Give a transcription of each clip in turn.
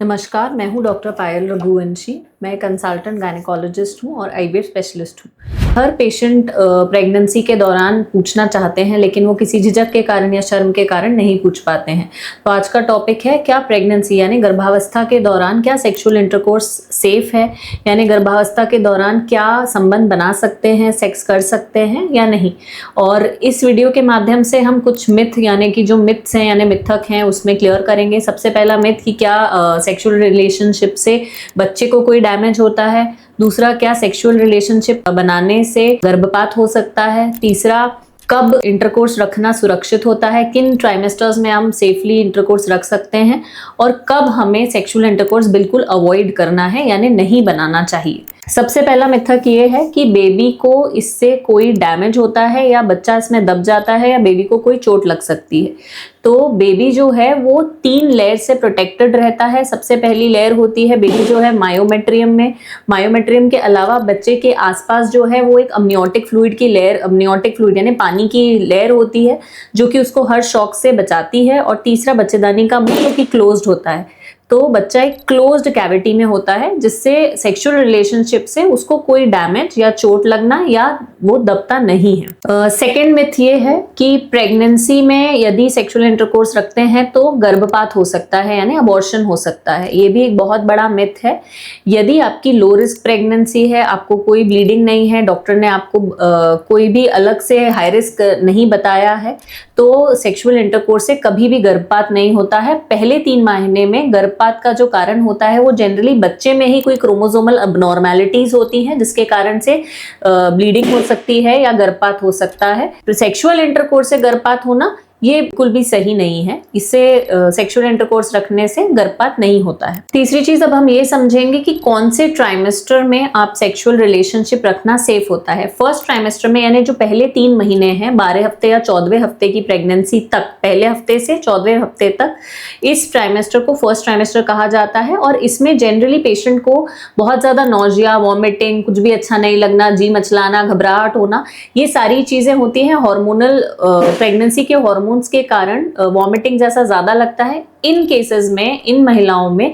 नमस्कार, मैं हूँ डॉक्टर पायल रघुवंशी। मैं कंसल्टेंट गायनेकोलॉजिस्ट हूँ और आईवीएफ स्पेशलिस्ट हूँ। हर पेशेंट प्रेगनेंसी के दौरान पूछना चाहते हैं, लेकिन वो किसी झिझक के कारण या शर्म के कारण नहीं पूछ पाते हैं। तो आज का टॉपिक है, क्या प्रेगनेंसी यानी गर्भावस्था के दौरान क्या सेक्सुअल इंटरकोर्स सेफ है, यानी गर्भावस्था के दौरान क्या संबंध बना सकते हैं, सेक्स कर सकते हैं या नहीं। और इस वीडियो के माध्यम से हम कुछ मिथ यानी कि जो मिथ्स हैं यानी मिथक हैं उसमें क्लियर करेंगे। सबसे पहला मिथ कि क्या सेक्सुअल रिलेशनशिप से बच्चे को कोई डैमेज होता है। दूसरा, क्या सेक्सुअल रिलेशनशिप बनाने से गर्भपात हो सकता है। तीसरा, कब इंटरकोर्स रखना सुरक्षित होता है, किन ट्राइमेस्टर्स में हम सेफली इंटरकोर्स रख सकते हैं, और कब हमें सेक्सुअल इंटरकोर्स बिल्कुल अवॉइड करना है यानी नहीं बनाना चाहिए। सबसे पहला मिथक ये है कि बेबी को इससे कोई डैमेज होता है या बच्चा इसमें दब जाता है या बेबी को कोई चोट लग सकती है। तो बेबी जो है वो 3 लेयर से प्रोटेक्टेड रहता है। सबसे पहली लेयर होती है बेबी जो है मायोमेट्रियम में। मायोमेट्रियम के अलावा बच्चे के आसपास जो है वो एक अमनियोटिक फ्लूइड की लेयर, अमनियोटिक फ्लूइड यानी पानी की लेयर होती है जो कि उसको हर शॉक से बचाती है। और तीसरा, बच्चेदानी का मुंह जो कि क्लोज्ड होता है, तो बच्चा एक क्लोज्ड कैविटी में होता है जिससे सेक्सुअल रिलेशनशिप से उसको कोई डैमेज या चोट लगना या वो दबता नहीं है। सेकेंड मिथ ये है कि प्रेगनेंसी में यदि सेक्सुअल इंटरकोर्स रखते हैं तो गर्भपात हो सकता है यानी अबॉर्शन हो सकता है। ये भी एक बहुत बड़ा मिथ है। यदि आपकी लो रिस्क प्रेगनेंसी है, आपको कोई ब्लीडिंग नहीं है, डॉक्टर ने आपको कोई भी अलग से हाई रिस्क नहीं बताया है, तो सेक्सुअल इंटरकोर्स से कभी भी गर्भपात नहीं होता है। पहले 3 महीने में गर्भपात का जो कारण होता है वो जनरली बच्चे में ही कोई क्रोमोसोमल अबनॉर्मैलिटीज होती हैं जिसके कारण से ब्लीडिंग हो सकती है या गर्भपात हो सकता है। तो सेक्सुअल इंटरकोर्स से गर्भपात होना ये बिल्कुल भी सही नहीं है। इससे सेक्सुअल इंटरकोर्स रखने से गर्भपात नहीं होता है। तीसरी चीज, अब हम ये समझेंगे कि कौन से ट्राइमेस्टर में आप सेक्सुअल रिलेशनशिप रखना सेफ होता है। फर्स्ट ट्राइमेस्टर में यानी जो पहले 3 महीने हैं, 12 हफ्ते या 14वें हफ्ते की प्रेगनेंसी तक, पहले हफ्ते से 14वें हफ्ते तक, इस ट्राइमेस्टर को फर्स्ट ट्राइमेस्टर कहा जाता है। और इसमें जनरली पेशेंट को बहुत ज्यादा नौजिया, वॉमिटिंग, कुछ भी अच्छा नहीं लगना, जी मचलाना, घबराहट होना, ये सारी चीजें होती हैं। हार्मोनल प्रेगनेंसी के हार्मोन्स के कारण वॉमिटिंग जैसा ज्यादा लगता है। इन केसेस में, इन महिलाओं में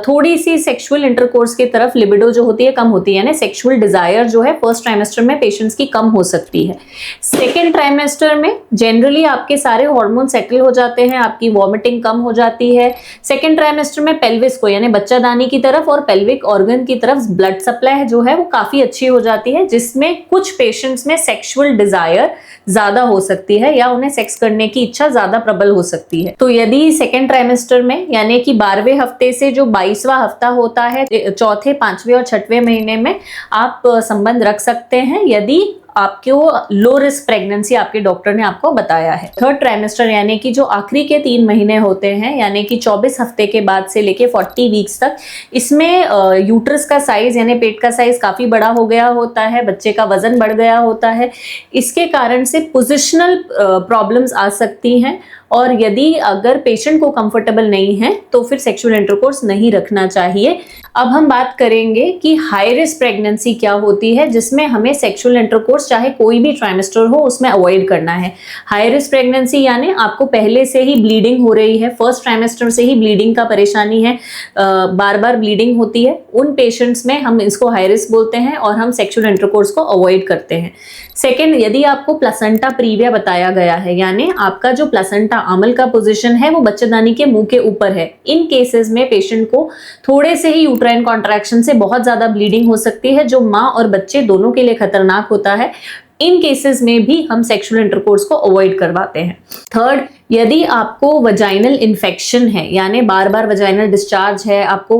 थोड़ी सी सेक्सुअल इंटरकोर्स की तरफ लिबिडो जो होती है कम होती है, यानी सेक्सुअल डिजायर जो है फर्स्ट ट्राइमेस्टर में पेशेंट्स की कम हो सकती है। सेकेंड ट्राइमेस्टर में जनरली आपके सारे हार्मोन सेटल हो जाते हैं, आपकी वॉमिटिंग कम हो जाती है। सेकेंड ट्राइमेस्टर में पेल्विस को यानी बच्चादानी की तरफ और पेल्विक ऑर्गन की तरफ ब्लड सप्लाई जो है वो काफी अच्छी हो जाती है, जिसमें कुछ पेशेंट्स में सेक्सुअल डिजायर ज्यादा हो सकती है या उन्हें सेक्स करने की इच्छा ज्यादा प्रबल हो सकती है। तो यदि सेकेंड ट्राइमेस्टर में यानी कि 12वें हफ्ते से जो 22वां हफ्ता होता है, चौथे, 5वें और 6वें महीने में आप संबंध रख सकते हैं यदि आपको लो रिस्क प्रेगनेंसी आपके डॉक्टर ने आपको बताया है। थर्ड ट्राइमेस्टर यानी कि जो आखिरी के 3 महीने होते हैं, यानी कि 24 हफ्ते के बाद से लेके 40 वीक्स तक, इसमें यूट्रस का साइज यानी पेट का साइज काफी बड़ा हो गया होता है, बच्चे का वजन बढ़ गया होता है। इसके कारण से पोजिशनल प्रॉब्लम्स आ सकती हैं और यदि अगर पेशेंट को कंफर्टेबल नहीं है तो फिर सेक्सुअल इंटरकोर्स नहीं रखना चाहिए। अब हम बात करेंगे कि हाई रिस्क प्रेगनेंसी क्या होती है जिसमें हमें सेक्सुअल इंटरकोर्स चाहे कोई भी ट्राइमेस्टर हो उसमें अवॉइड करना है। हाई रिस्क प्रेगनेंसी यानी आपको पहले से ही ब्लीडिंग हो रही है, फर्स्ट ट्राइमेस्टर से ही ब्लीडिंग का परेशानी है, बार बार ब्लीडिंग होती है, उन पेशेंट्स में हम इसको हाई रिस्क बोलते हैं और हम सेक्सुअल इंटरकोर्स को अवॉइड करते हैं। सेकेंड, यदि आपको प्लासेंटा प्रीविया बताया गया है यानी आपका जो प्लासेंटा आमल का पोजीशन है वो बच्चेदानी के मुंह के ऊपर है, इन केसेस में पेशेंट को थोड़े से ही यूट्राइन कॉन्ट्रैक्शन से बहुत ज्यादा ब्लीडिंग हो सकती है जो माँ और बच्चे दोनों के लिए खतरनाक होता है। इन केसेस में भी हम सेक्सुअल इंटरकोर्स को अवॉइड करवाते हैं। थर्ड, यदि आपको वजाइनल इन्फेक्शन है यानी बार बार वजाइनल डिस्चार्ज है, आपको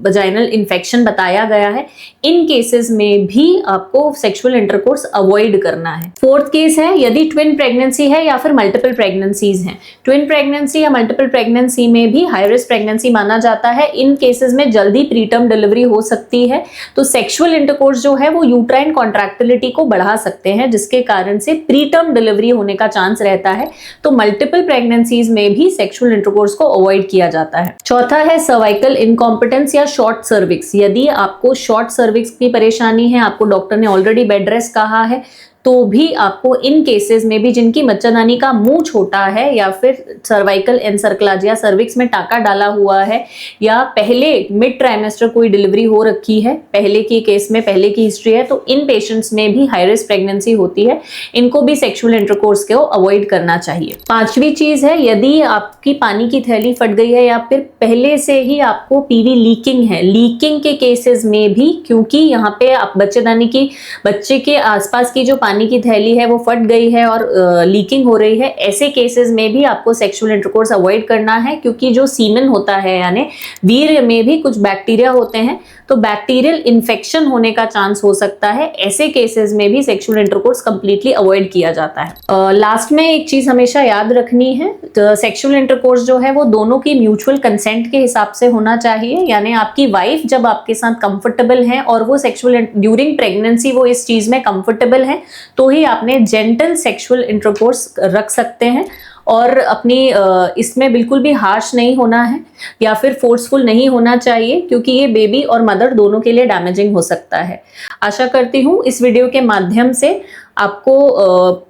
वजाइनल इन्फेक्शन बताया गया है, इन केसेस में भी आपको सेक्सुअल इंटरकोर्स अवॉइड करना है। फोर्थ केस है यदि ट्विन प्रेगनेंसी है या फिर मल्टीपल प्रेगनेंसीज हैं। ट्विन प्रेगनेंसी या मल्टीपल प्रेगनेंसी में भी हाई रिस्क प्रेगनेंसी माना जाता है। इन केसेस में जल्दी प्रीटर्म डिलीवरी हो सकती है, तो सेक्सुअल इंटरकोर्स जो है वो यूट्राइन कॉन्ट्रैक्टिलिटी को बढ़ा सकते हैं जिसके कारण से प्रीटर्म डिलीवरी होने का चांस रहता है। तो मल्टीपल प्रेगनेंसीज में भी सेक्सुअल इंटरकोर्स को अवॉइड किया जाता है। चौथा है सर्वाइकल इनकॉम्पिटेंस या शॉर्ट सर्विक्स। यदि आपको शॉर्ट सर्विक्स की परेशानी है, आपको डॉक्टर ने ऑलरेडी बेड रेस्ट कहा है, तो भी आपको इन केसेस में भी जिनकी मच्छरदानी का मुंह छोटा है या फिर सर्वाइकल एनसर्कलाजिया सर्विक्स में टाका डाला हुआ है या पहले मिड ट्राइमेस्टर कोई डिलीवरी हो रखी है, पहले की केस में पहले की हिस्ट्री है, तो इन पेशेंट्स में भी हाई रिस्क प्रेगनेंसी होती है, इनको भी सेक्सुअल इंटरकोर्स को अवॉइड करना चाहिए। पांचवी चीज है, यदि आपकी पानी की थैली फट गई है या फिर पहले से ही आपको पीवी लीकिंग है, लीकिंग के केसेस में भी, क्योंकि यहाँ पे आप बच्चेदानी की बच्चे के आसपास की जो पानी की थैली है वो फट गई है और लीकिंग हो रही है, ऐसे केसेस में भी आपको सेक्सुअल इंटरकोर्स अवॉइड करना है, क्योंकि जो सीमेन होता है यानी वीर्य में भी कुछ बैक्टीरिया होते हैं, तो बैक्टीरियल इन्फेक्शन होने का चांस हो सकता है। ऐसे केसेस में भी सेक्सुअल इंटरकोर्स कंप्लीटली अवॉइड किया जाता है। लास्ट में एक चीज हमेशा याद रखनी है, तो सेक्सुअल इंटरकोर्स जो है वो दोनों की म्यूचुअल कंसेंट के हिसाब से होना चाहिए, यानी आपकी वाइफ जब आपके साथ कंफर्टेबल है और वो सेक्सुअल ड्यूरिंग प्रेगनेंसी वो इस चीज में कंफर्टेबल है, तो ही आपने जेंटल सेक्सुअल इंटरकोर्स रख सकते हैं और अपनी इसमें बिल्कुल भी हार्श नहीं होना है या फिर फोर्सफुल नहीं होना चाहिए, क्योंकि ये बेबी और मदर दोनों के लिए डैमेजिंग हो सकता है। आशा करती हूँ इस वीडियो के माध्यम से आपको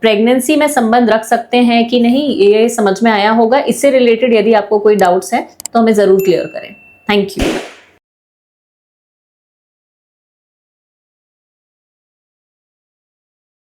प्रेगनेंसी में संबंध रख सकते हैं कि नहीं ये समझ में आया होगा। इससे रिलेटेड यदि आपको कोई डाउट्स है तो हमें ज़रूर क्लियर करें। Thank you.